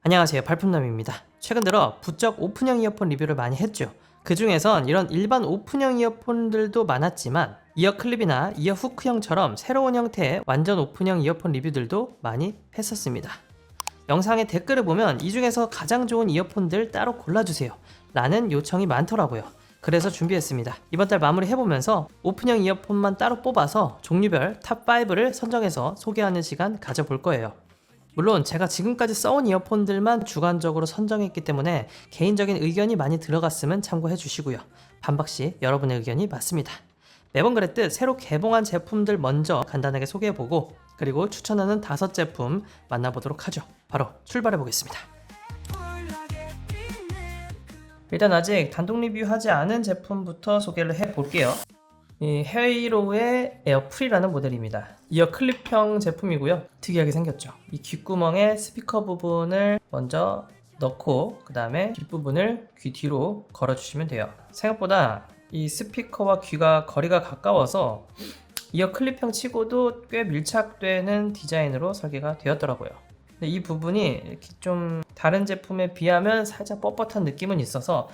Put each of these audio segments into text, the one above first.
안녕하세요, 발품남입니다. 최근 들어 부쩍 오픈형 이어폰 리뷰를 많이 했죠. 그 중에선 이런 일반 오픈형 이어폰들도 많았지만 이어 클립이나 이어 후크형처럼 새로운 형태의 완전 오픈형 이어폰 리뷰들도 많이 했었습니다. 영상의 댓글을 보면 이 중에서 가장 좋은 이어폰들 따로 골라주세요 라는 요청이 많더라고요. 그래서 준비했습니다. 이번 달 마무리 해보면서 오픈형 이어폰만 따로 뽑아서 종류별 탑5를 선정해서 소개하는 시간 가져볼 거예요. 물론 제가 지금까지 써온 이어폰들만 주관적으로 선정했기 때문에 개인적인 의견이 많이 들어갔으면 참고해 주시고요. 반박시 여러분의 의견이 맞습니다. 매번 그랬듯 새로 개봉한 제품들 먼저 간단하게 소개해보고 그리고 추천하는 5제품 만나보도록 하죠. 바로 출발해 보겠습니다. 일단 아직 단독 리뷰하지 않은 제품부터 소개를 해볼게요. 이 헤이로의 에어프리라는 모델입니다. 이어 클립형 제품이고요. 특이하게 생겼죠. 이 귓구멍에 스피커 부분을 먼저 넣고 그 다음에 뒷부분을 귀 뒤로 걸어주시면 돼요. 생각보다 이 스피커와 귀가 거리가 가까워서 이어 클립형 치고도 꽤 밀착되는 디자인으로 설계가 되었더라고요. 근데 이 부분이 이렇게 좀 다른 제품에 비하면 살짝 뻣뻣한 느낌은 있어서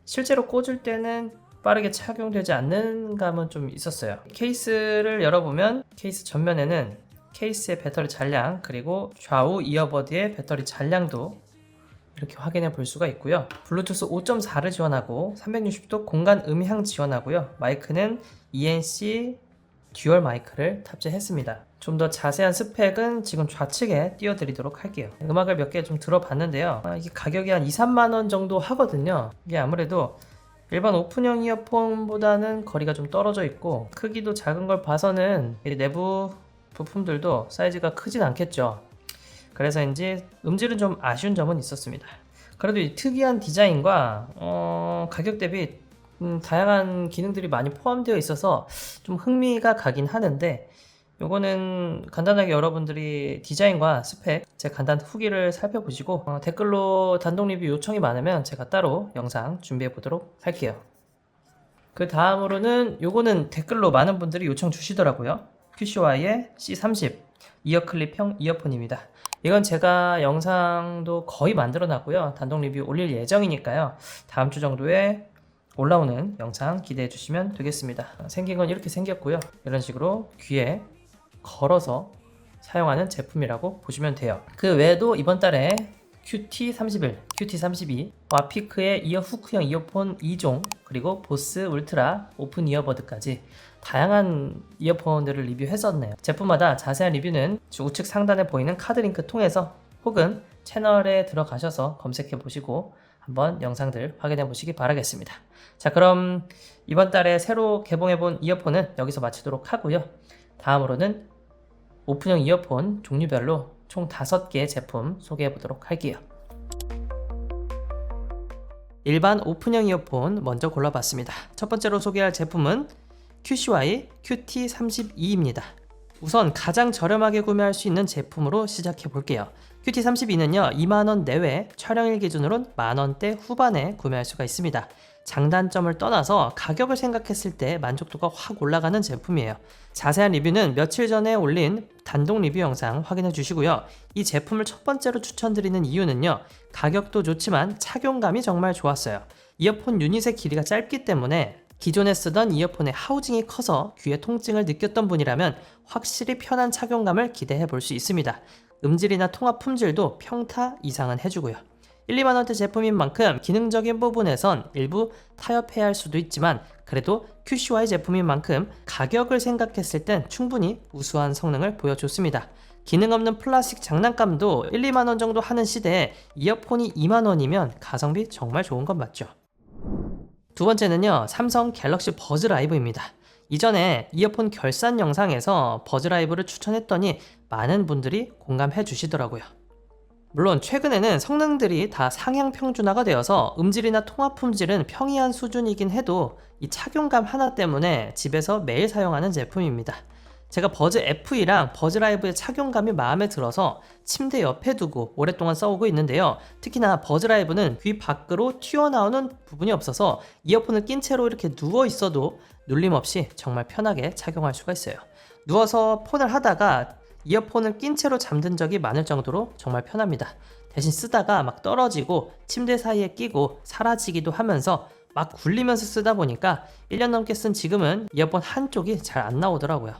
실제로 꽂을 때는 빠르게 착용되지 않는 감은 좀 있었어요. 케이스를 열어보면 케이스 전면에는 케이스의 배터리 잔량 그리고 좌우 이어버드의 배터리 잔량도 이렇게 확인해 볼 수가 있고요. 블루투스 5.4를 지원하고 360도 공간 음향 지원하고요. 마이크는 ENC 듀얼 마이크를 탑재했습니다. 좀 더 자세한 스펙은 지금 좌측에 띄워드리도록 할게요. 음악을 몇 개 좀 들어봤는데요. 이게 가격이 한 2, 3만원 정도 하거든요. 이게 아무래도 일반 오픈형 이어폰보다는 거리가 좀 떨어져 있고 크기도 작은 걸 봐서는 내부 부품들도 사이즈가 크진 않겠죠. 그래서인지 음질은 좀 아쉬운 점은 있었습니다. 그래도 이 특이한 디자인과 가격 대비 다양한 기능들이 많이 포함되어 있어서 좀 흥미가 가긴 하는데 요거는 간단하게 여러분들이 디자인과 스펙 제 간단 후기를 살펴보시고 댓글로 단독 리뷰 요청이 많으면 제가 따로 영상 준비해 보도록 할게요. 그 다음으로는 요거는 댓글로 많은 분들이 요청 주시더라고요. QCY의 C30 이어클립형 이어폰입니다. 이건 제가 영상도 거의 만들어 놨고요. 단독 리뷰 올릴 예정이니까요. 다음 주 정도에 올라오는 영상 기대해 주시면 되겠습니다. 생긴 건 이렇게 생겼고요. 이런 식으로 귀에 걸어서 사용하는 제품이라고 보시면 돼요. 그 외에도 이번 달에 QT31, QT32, 와피크의 이어 후크형 이어폰 2종, 그리고 보스 울트라 오픈 이어버드까지 다양한 이어폰들을 리뷰했었네요. 제품마다 자세한 리뷰는 우측 상단에 보이는 카드 링크 통해서 혹은 채널에 들어가셔서 검색해 보시고 한번 영상들 확인해 보시기 바라겠습니다. 자, 그럼 이번 달에 새로 개봉해 본 이어폰은 여기서 마치도록 하고요. 다음으로는 오픈형 이어폰 종류별로 총 5개 제품 소개해 보도록 할게요. 일반 오픈형 이어폰 먼저 골라봤습니다. 첫 번째로 소개할 제품은 QCY QT32입니다. 우선 가장 저렴하게 구매할 수 있는 제품으로 시작해 볼게요. QT32는요 2만원 내외, 촬영일 기준으로는 만원대 후반에 구매할 수가 있습니다. 장단점을 떠나서 가격을 생각했을 때 만족도가 확 올라가는 제품이에요. 자세한 리뷰는 며칠 전에 올린 단독 리뷰 영상 확인해 주시고요. 이 제품을 첫 번째로 추천드리는 이유는요, 가격도 좋지만 착용감이 정말 좋았어요. 이어폰 유닛의 길이가 짧기 때문에 기존에 쓰던 이어폰의 하우징이 커서 귀에 통증을 느꼈던 분이라면 확실히 편한 착용감을 기대해 볼 수 있습니다. 음질이나 통화 품질도 평타 이상은 해주고요. 1, 2만원대 제품인 만큼 기능적인 부분에선 일부 타협해야 할 수도 있지만 그래도 QCY 제품인 만큼 가격을 생각했을 땐 충분히 우수한 성능을 보여줬습니다. 기능 없는 플라스틱 장난감도 1, 2만원 정도 하는 시대에 이어폰이 2만원이면 가성비 정말 좋은 건 맞죠. 두 번째는요, 삼성 갤럭시 버즈 라이브입니다. 이전에 이어폰 결산 영상에서 버즈 라이브를 추천했더니 많은 분들이 공감해 주시더라고요. 물론 최근에는 성능들이 다 상향 평준화가 되어서 음질이나 통화 품질은 평이한 수준이긴 해도 이 착용감 하나 때문에 집에서 매일 사용하는 제품입니다. 제가 버즈 FE랑 버즈 라이브의 착용감이 마음에 들어서 침대 옆에 두고 오랫동안 써오고 있는데요. 특히나 버즈 라이브는 귀 밖으로 튀어나오는 부분이 없어서 이어폰을 낀 채로 이렇게 누워 있어도 눌림 없이 정말 편하게 착용할 수가 있어요. 누워서 폰을 하다가 이어폰을 낀 채로 잠든 적이 많을 정도로 정말 편합니다. 대신 쓰다가 막 떨어지고 침대 사이에 끼고 사라지기도 하면서 막 굴리면서 쓰다 보니까 1년 넘게 쓴 지금은 이어폰 한쪽이 잘 안 나오더라고요.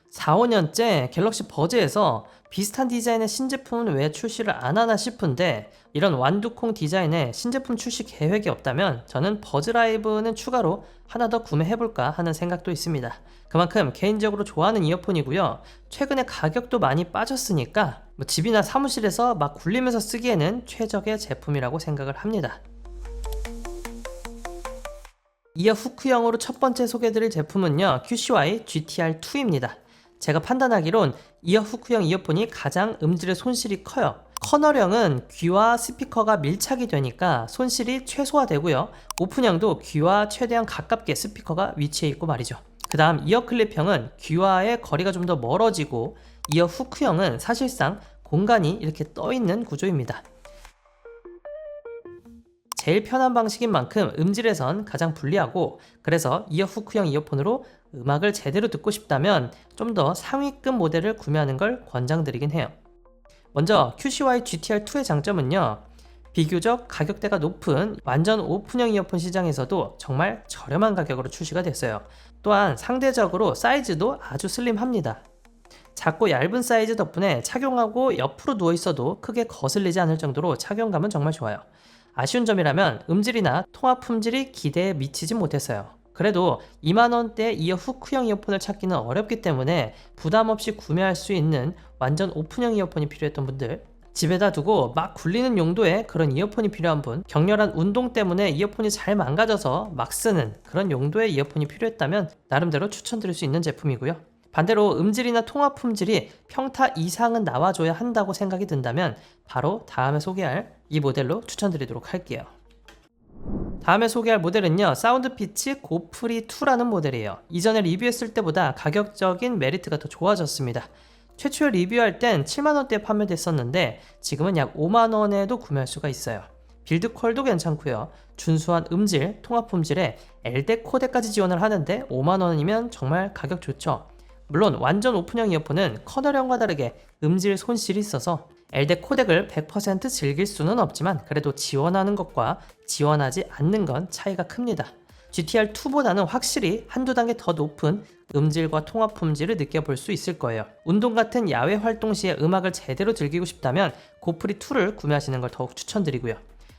4, 5년째 갤럭시 버즈에서 비슷한 디자인의 신제품은 왜 출시를 안 하나 싶은데, 이런 완두콩 디자인의 신제품 출시 계획이 없다면 저는 버즈라이브는 추가로 하나 더 구매해볼까 하는 생각도 있습니다. 그만큼 개인적으로 좋아하는 이어폰이고요. 최근에 가격도 많이 빠졌으니까 집이나 사무실에서 막 굴리면서 쓰기에는 최적의 제품이라고 생각을 합니다. 이어 후크형으로 첫 번째 소개해드릴 제품은요, QCY GTR2입니다. 제가 판단하기론 이어 후크형 이어폰이 가장 음질의 손실이 커요. 커널형은 귀와 스피커가 밀착이 되니까 손실이 최소화되고요. 오픈형도 귀와 최대한 가깝게 스피커가 위치해 있고 말이죠. 그 다음 이어 클립형은 귀와의 거리가 좀 더 멀어지고, 이어 후크형은 사실상 공간이 이렇게 떠 있는 구조입니다. 제일 편한 방식인 만큼 음질에선 가장 불리하고, 그래서 이어 후크형 이어폰으로 음악을 제대로 듣고 싶다면 좀 더 상위급 모델을 구매하는 걸 권장드리긴 해요. 먼저 QCY GTR2의 장점은요, 비교적 가격대가 높은 완전 오픈형 이어폰 시장에서도 정말 저렴한 가격으로 출시가 됐어요. 또한 상대적으로 사이즈도 아주 슬림합니다. 작고 얇은 사이즈 덕분에 착용하고 옆으로 누워있어도 크게 거슬리지 않을 정도로 착용감은 정말 좋아요. 아쉬운 점이라면 음질이나 통화 품질이 기대에 미치지 못했어요. 그래도 2만원대 이어 후크형 이어폰을 찾기는 어렵기 때문에 부담 없이 구매할 수 있는 완전 오픈형 이어폰이 필요했던 분들, 집에다 두고 막 굴리는 용도의 그런 이어폰이 필요한 분, 격렬한 운동 때문에 이어폰이 잘 망가져서 막 쓰는 그런 용도의 이어폰이 필요했다면 나름대로 추천드릴 수 있는 제품이고요. 반대로 음질이나 통화 품질이 평타 이상은 나와줘야 한다고 생각이 든다면 바로 다음에 소개할 이 모델로 추천드리도록 할게요. 다음에 소개할 모델은요, 사운드피치 고프리2라는 모델이에요. 이전에 리뷰했을 때보다 가격적인 메리트가 더 좋아졌습니다. 최초에 리뷰할 땐 7만원대에 판매됐었는데 지금은 약 5만원에도 구매할 수가 있어요. 빌드 퀄도 괜찮고요. 준수한 음질, 통화 품질에 LDAC 코덱까지 지원을 하는데 5만원이면 정말 가격 좋죠. 물론 완전 오픈형 이어폰은 커널형과 다르게 음질 손실이 있어서 LDAC 코덱을 100% 즐길 수는 없지만 그래도 지원하는 것과 지원하지 않는 건 차이가 큽니다. GTR2보다는 확실히 한두 단계 더 높은 음질과 통화 품질을 느껴볼 수 있을 거예요. 운동 같은 야외 활동 시에 음악을 제대로 즐기고 싶다면 고프리2를 구매하시는 걸 더욱 추천드리고요.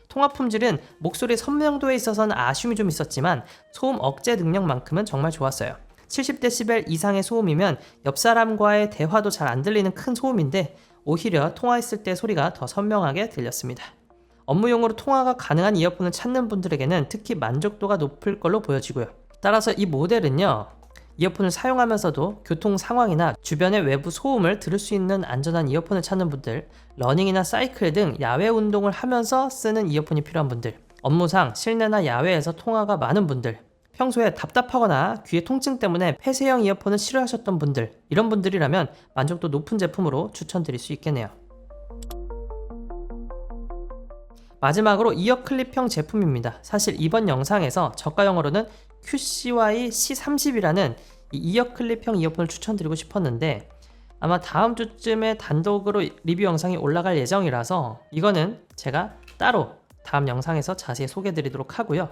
통화 품질은 목소리 선명도에 있어서는 아쉬움이 좀 있었지만 소음 억제 능력만큼은 정말 좋았어요. 70dB 이상의 소음이면 옆 사람과의 대화도 잘 안 들리는 큰 소음인데 오히려 통화했을 때 소리가 더 선명하게 들렸습니다. 업무용으로 통화가 가능한 이어폰을 찾는 분들에게는 특히 만족도가 높을 걸로 보여지고요. 따라서 이 모델은요, 이어폰을 사용하면서도 교통 상황이나 주변의 외부 소음을 들을 수 있는 안전한 이어폰을 찾는 분들, 러닝이나 사이클 등 야외 운동을 하면서 쓰는 이어폰이 필요한 분들, 업무상 실내나 야외에서 통화가 많은 분들, 평소에 답답하거나 귀의 통증 때문에 폐쇄형 이어폰을 싫어하셨던 분들, 이런 분들이라면 만족도 높은 제품으로 추천드릴 수 있겠네요. 마지막으로 이어 클립형 제품입니다. 사실 이번 영상에서 저가형으로는 QCY C30이라는 이 이어 클립형 이어폰을 추천드리고 싶었는데 아마 다음 주쯤에 단독으로 리뷰 영상이 올라갈 예정이라서 이거는 제가 따로 다음 영상에서 자세히 소개해드리도록 하고요.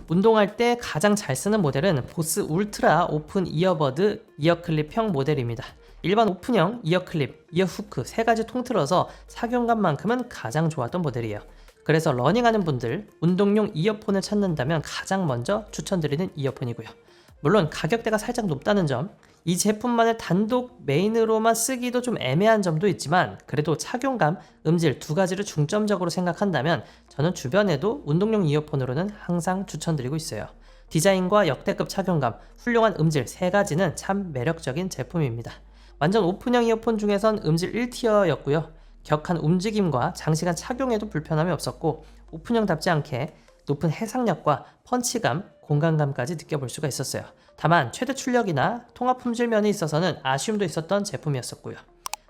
운동할 때 가장 잘 쓰는 모델은 보스 울트라 오픈 이어버드 이어 클립형 모델입니다. 일반 오픈형 이어 클립, 이어 후크 세 가지 통틀어서 착용감만큼은 가장 좋았던 모델이에요. 그래서 러닝하는 분들, 운동용 이어폰을 찾는다면 가장 먼저 추천드리는 이어폰이고요. 물론 가격대가 살짝 높다는 점, 이 제품만을 단독 메인으로만 쓰기도 좀 애매한 점도 있지만 그래도 착용감, 음질 두 가지를 중점적으로 생각한다면 저는 주변에도 운동용 이어폰으로는 항상 추천드리고 있어요. 디자인과 역대급 착용감, 훌륭한 음질 세 가지는 참 매력적인 제품입니다. 완전 오픈형 이어폰 중에선 음질 1티어였고요. 격한 움직임과 장시간 착용에도 불편함이 없었고 오픈형답지 않게 높은 해상력과 펀치감, 공간감까지 느껴볼 수가 있었어요. 다만 최대 출력이나 통화 품질 면에 있어서는 아쉬움도 있었던 제품이었었고요.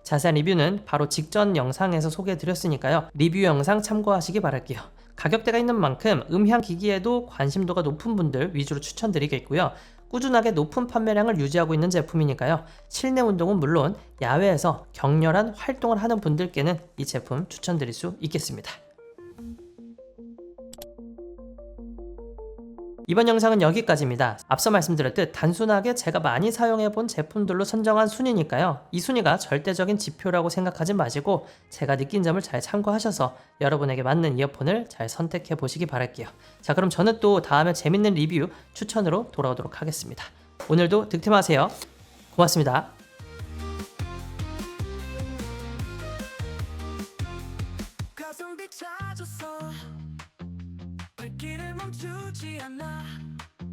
자세한 리뷰는 바로 직전 영상에서 소개해드렸으니까요. 리뷰 영상 참고하시기 바랄게요. 가격대가 있는 만큼 음향 기기에도 관심도가 높은 분들 위주로 추천드리겠고요. 꾸준하게 높은 판매량을 유지하고 있는 제품이니까요. 실내 운동은 물론 야외에서 격렬한 활동을 하는 분들께는 이 제품 추천드릴 수 있겠습니다. 이번 영상은 여기까지입니다. 앞서 말씀드렸듯 단순하게 제가 많이 사용해본 제품들로 선정한 순위니까요. 이 순위가 절대적인 지표라고 생각하지 마시고 제가 느낀 점을 잘 참고하셔서 여러분에게 맞는 이어폰을 잘 선택해 보시기 바랄게요. 자, 그럼 저는 또 다음에 재밌는 리뷰 추천으로 돌아오도록 하겠습니다. 오늘도 득템하세요. 고맙습니다. 가성비 찾았어 발길을 멈추지 않아